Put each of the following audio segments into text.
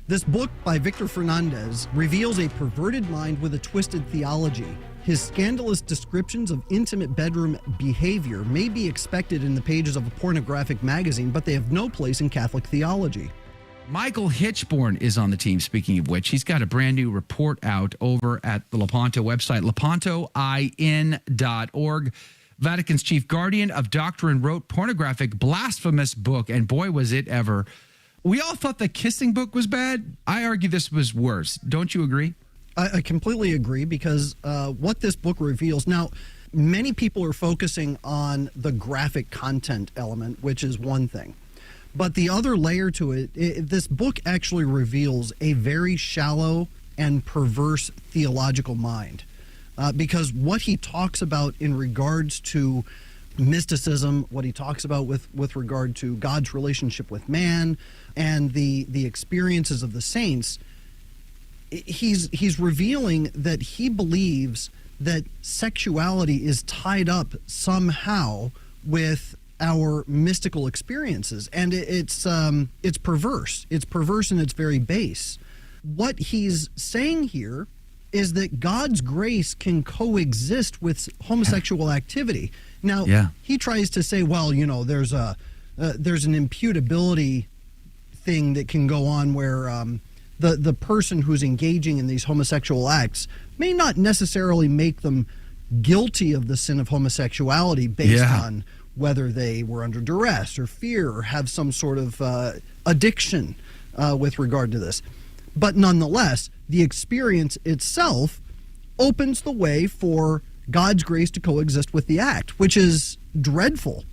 This book by Victor Fernandez reveals a perverted mind with a twisted theology. His scandalous descriptions of intimate bedroom behavior may be expected in the pages of a pornographic magazine, but they have no place in Catholic theology. Michael Hichborn is on the team, speaking of which. He's got a brand new report out over at the Lepanto website, lepantoin.org. Vatican's chief guardian of doctrine wrote pornographic, blasphemous book, and boy, was it ever. We all thought the kissing book was bad. I argue this was worse. Don't you agree? I completely agree, because what this book reveals... Now, many people are focusing on the graphic content element, which is one thing. But the other layer to it, this book actually reveals a very shallow and perverse theological mind. Because what he talks about in regards to mysticism, what he talks about with regard to God's relationship with man and the experiences of the saints, he's revealing that he believes that sexuality is tied up somehow with our mystical experiences, and it's perverse. It's perverse in its very base. What he's saying here is that God's grace can coexist with homosexual activity. Now, he tries to say, well, you know, there's an imputability thing that can go on where the person who's engaging in these homosexual acts may not necessarily make them guilty of the sin of homosexuality based on whether they were under duress or fear or have some sort of addiction with regard to this. But nonetheless, the experience itself opens the way for God's grace to coexist with the act, which is dreadful.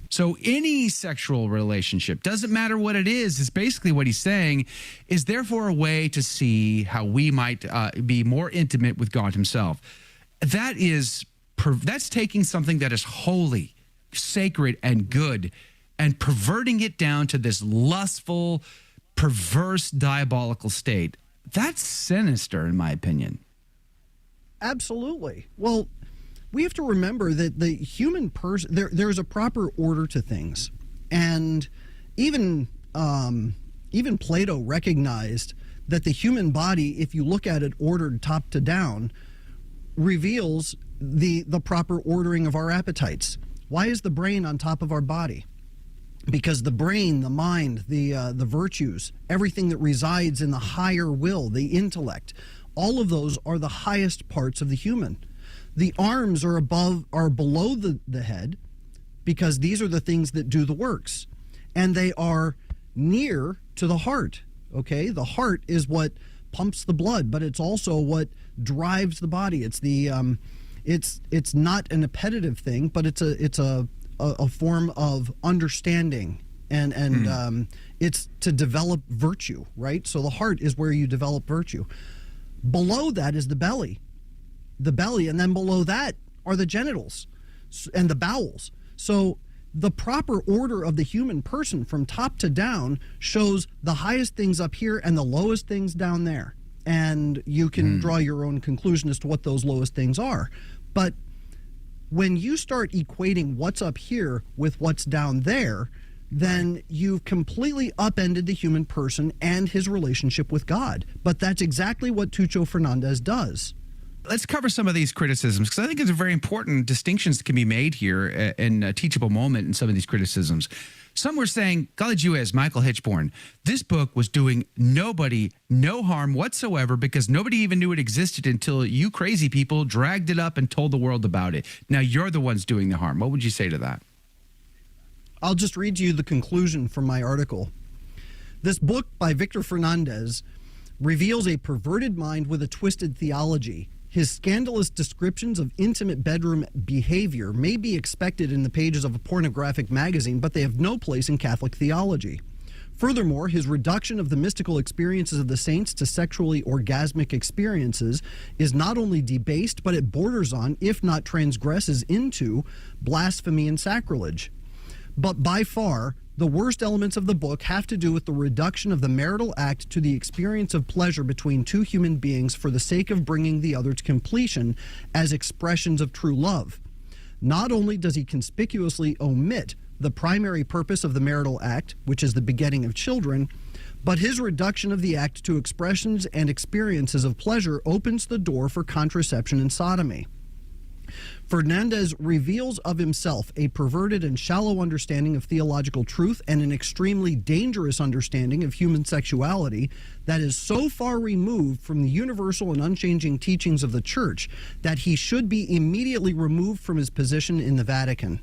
So any sexual relationship, doesn't matter what it is basically what he's saying, is therefore a way to see how we might be more intimate with God himself. That's taking something that is holy, sacred, and good, and perverting it down to this lustful, perverse, diabolical state. That's sinister, in my opinion. Absolutely. Well, we have to remember that the human person, there's a proper order to things. And even Plato recognized that the human body, if you look at it ordered top to down, reveals the proper ordering of our appetites. Why is the brain on top of our body? Because the brain, the mind, the virtues, everything that resides in the higher will, the intellect, all of those are the highest parts of the human. The arms are below the head, because these are the things that do the works, and they are near to the heart. Okay, the heart is what pumps the blood, but it's also what drives the body. It's it's not an appetitive thing, but it's a form of understanding, and it's to develop virtue, right? So the heart is where you develop virtue. Below that is the belly, and then below that are the genitals and the bowels. So the proper order of the human person from top to down shows the highest things up here and the lowest things down there. And you can draw your own conclusion as to what those lowest things are. But when you start equating what's up here with what's down there, then you've completely upended the human person and his relationship with God. But that's exactly what Tucho Fernandez does. Let's cover some of these criticisms, because I think it's very important distinctions that can be made here in a teachable moment in some of these criticisms. Some were saying, College U.S., Michael Hichborn, this book was doing nobody no harm whatsoever because nobody even knew it existed until you crazy people dragged it up and told the world about it. Now you're the ones doing the harm. What would you say to that? I'll just read to you the conclusion from my article. This book by Victor Fernandez reveals a perverted mind with a twisted theology. His scandalous descriptions of intimate bedroom behavior may be expected in the pages of a pornographic magazine, but they have no place in Catholic theology. Furthermore, his reduction of the mystical experiences of the saints to sexually orgasmic experiences is not only debased, but it borders on, if not transgresses into, blasphemy and sacrilege. But by far, the worst elements of the book have to do with the reduction of the marital act to the experience of pleasure between two human beings for the sake of bringing the other to completion as expressions of true love. Not only does he conspicuously omit the primary purpose of the marital act, which is the begetting of children, But his reduction of the act to expressions and experiences of pleasure opens the door for contraception and sodomy. Fernandez reveals of himself a perverted and shallow understanding of theological truth and an extremely dangerous understanding of human sexuality that is so far removed from the universal and unchanging teachings of the Church that he should be immediately removed from his position in the Vatican.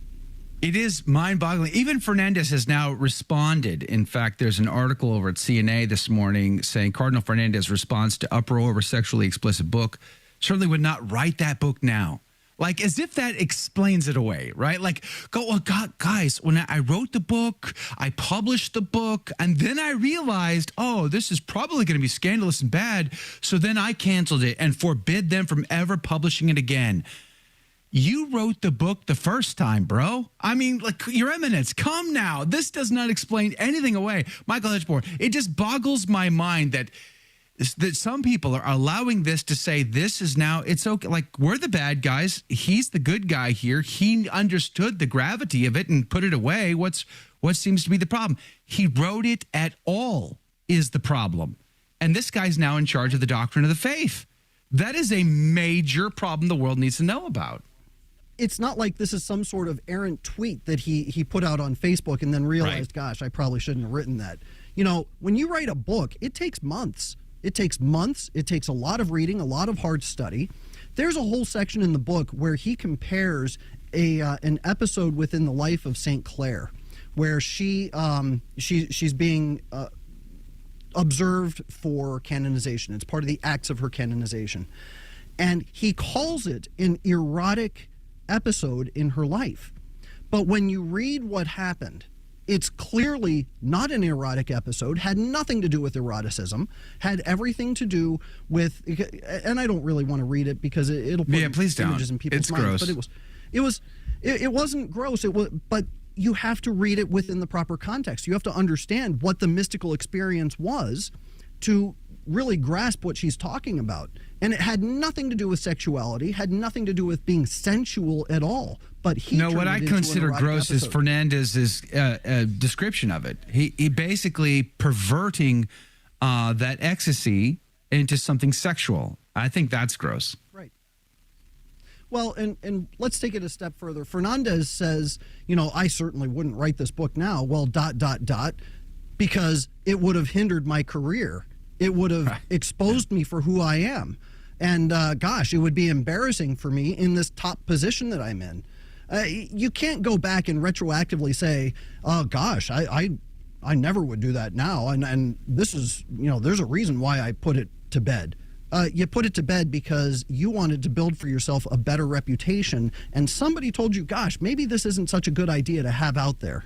It is mind-boggling. Even Fernandez has now responded. In fact, there's an article over at CNA this morning saying Cardinal Fernandez responds to uproar over sexually explicit book. Certainly would not write that book now. Like, as if that explains it away, right? Like, oh, God, guys, when I wrote the book, I published the book, and then I realized, oh, this is probably going to be scandalous and bad. So then I canceled it and forbid them from ever publishing it again. You wrote the book the first time, bro. I mean, like, Your Eminence, come now. This does not explain anything away. Michael Hichborn, it just boggles my mind that some people are allowing this to say this is now, it's okay. Like, we're the bad guys. He's the good guy here. He understood the gravity of it and put it away. What seems to be the problem? He wrote it at all is the problem. And this guy's now in charge of the doctrine of the faith. That is a major problem the world needs to know about. It's not like this is some sort of errant tweet that he put out on Facebook and then realized, gosh, I probably shouldn't have written that. You know, when you write a book, it takes months. It takes months. It takes a lot of reading, a lot of hard study. There's a whole section in the book where he compares an episode within the life of St. Clare, where she's being observed for canonization. It's part of the acts of her canonization. And he calls it an erotic episode in her life. But when you read what happened, it's clearly not an erotic episode, had nothing to do with eroticism, had everything to do with, and I don't really want to read it because it'll put images in people's minds. Gross. But it wasn't gross. But you have to read it within the proper context. You have to understand what the mystical experience was to really grasp what she's talking about. And it had nothing to do with sexuality, had nothing to do with being sensual at all. But what I consider gross is Fernandez's description of it. He basically perverting that ecstasy into something sexual. I think that's gross. Right. Well, and let's take it a step further. Fernandez says, I certainly wouldn't write this book now. Well, ... because it would have hindered my career. It would have exposed me for who I am. And gosh, it would be embarrassing for me in this top position that I'm in. You can't go back and retroactively say, oh gosh, I never would do that now. And this is, there's a reason why I put it to bed. You put it to bed because you wanted to build for yourself a better reputation. And somebody told you, gosh, maybe this isn't such a good idea to have out there.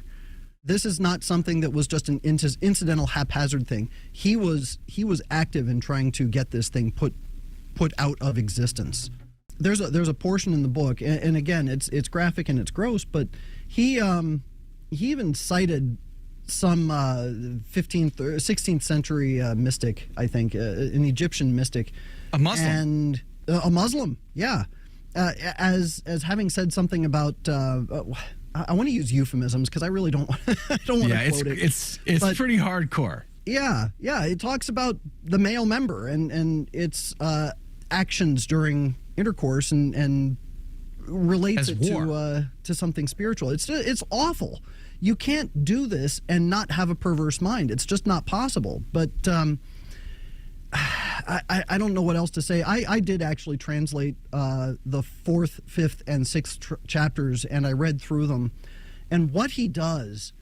This is not something that was just an incidental, haphazard thing. He was active in trying to get this thing put out of existence. There's a portion in the book, and again, it's graphic and it's gross, but he even cited some 15th or 16th century mystic, I think, an Egyptian mystic, a Muslim, and a Muslim, yeah, as having said something about. I want to use euphemisms because I really don't want to quote it. It's pretty hardcore. Yeah. It talks about the male member and its actions during intercourse and relates it to something spiritual. It's awful. You can't do this and not have a perverse mind. It's just not possible. But I don't know what else to say. I did actually translate the 4th, 5th, and 6th chapters, and I read through them. And what he does,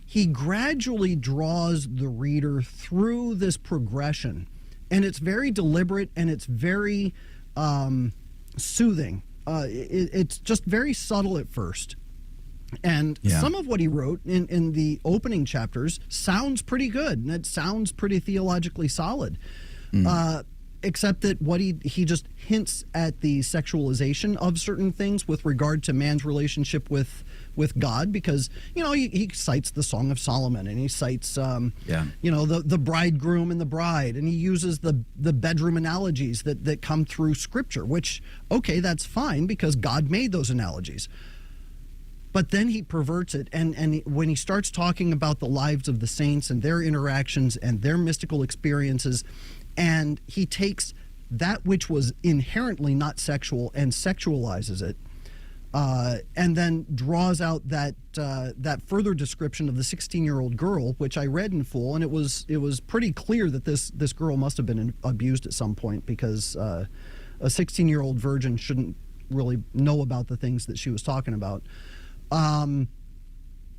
he gradually draws the reader through this progression. And it's very deliberate, and it's very soothing. It's just very subtle at first. And some of what he wrote in the opening chapters sounds pretty good, and it sounds pretty theologically solid. Except that what he just hints at the sexualization of certain things with regard to man's relationship with God, because he cites the Song of Solomon, and he cites the bridegroom and the bride, and he uses the bedroom analogies that come through Scripture, which that's fine because God made those analogies. But then he perverts it, and when he starts talking about the lives of the saints and their interactions and their mystical experiences, and he takes that which was inherently not sexual and sexualizes it, and then draws out that further description of the 16-year-old girl, which I read in full, and it was pretty clear that this girl must have been abused at some point, because a 16-year-old virgin shouldn't really know about the things that she was talking about.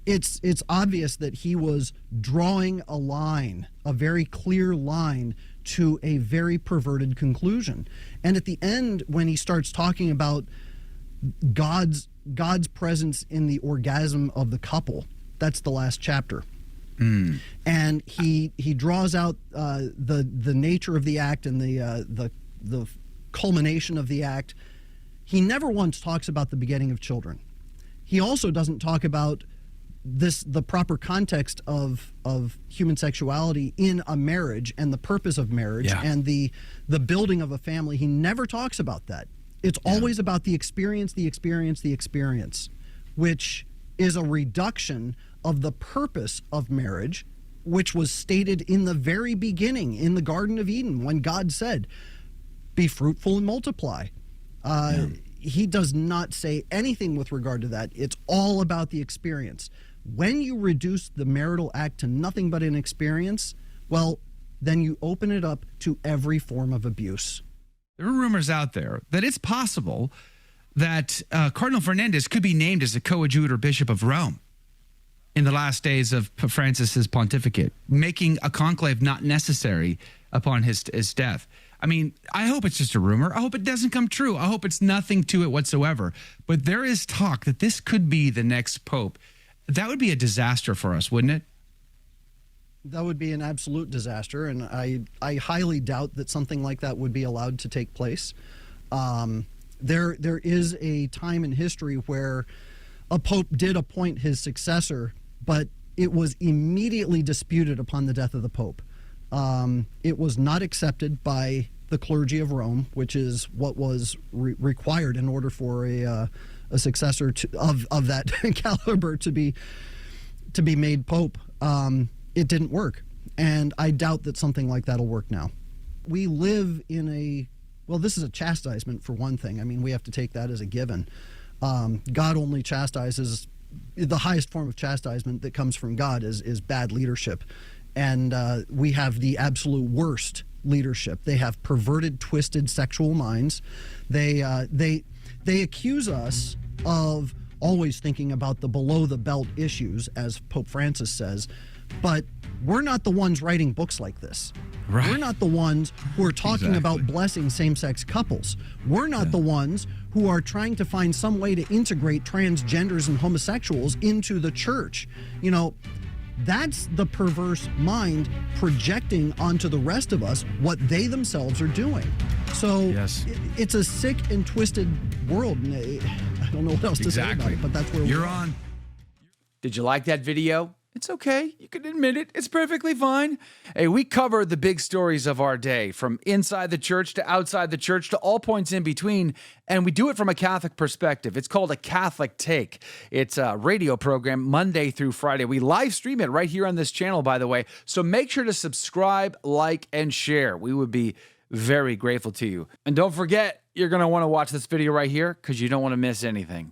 It's obvious that he was drawing a line, a very clear line, to a very perverted conclusion. And at the end, when he starts talking about God's presence in the orgasm of the couple, that's the last chapter. And he draws out the nature of the act and the culmination of the act. He never once talks about the begetting of children. He also doesn't talk about the proper context of human sexuality in a marriage and the purpose of marriage and the building of a family. He never talks about that. It's always about the experience, which is a reduction of the purpose of marriage, which was stated in the very beginning in the Garden of Eden when God said, "Be fruitful and multiply." He does not say anything with regard to that. It's all about the experience. When you reduce the marital act to nothing but an experience, well, then you open it up to every form of abuse. There are rumors out there that it's possible that Cardinal Fernandez could be named as a coadjutor bishop of Rome in the last days of Pope Francis's pontificate, making a conclave not necessary upon his death. I mean, I hope it's just a rumor. I hope it doesn't come true. I hope it's nothing to it whatsoever. But there is talk that this could be the next pope. That would be a disaster for us, wouldn't it? That would be an absolute disaster, and I highly doubt that something like that would be allowed to take place. There is a time in history where a pope did appoint his successor, but it was immediately disputed upon the death of the pope. It was not accepted by the clergy of Rome, which is what was required in order for a successor of that caliber to be made pope. It didn't work, and I doubt that something like that will work now. We live in this is a chastisement for one thing. I mean, we have to take that as a given. God only chastises. The highest form of chastisement that comes from God is bad leadership. And we have the absolute worst leadership. They have perverted, twisted sexual minds. They accuse us of always thinking about the below-the-belt issues, as Pope Francis says, but we're not the ones writing books like this. Right. We're not the ones who are talking about blessing same-sex couples. We're not the ones who are trying to find some way to integrate transgenders and homosexuals into the church. You know, that's the perverse mind projecting onto the rest of us what they themselves are doing. So it's a sick and twisted world. I don't know what else to say about it, but that's where we're on. Did you like that video? It's okay. You can admit it. It's perfectly fine. Hey, we cover the big stories of our day, from inside the church to outside the church to all points in between, and we do it from a Catholic perspective. It's called A Catholic Take. It's a radio program Monday through Friday. We live stream it right here on this channel, by the way, so make sure to subscribe, like, and share. We would be very grateful to you. And don't forget, you're going to want to watch this video right here because you don't want to miss anything.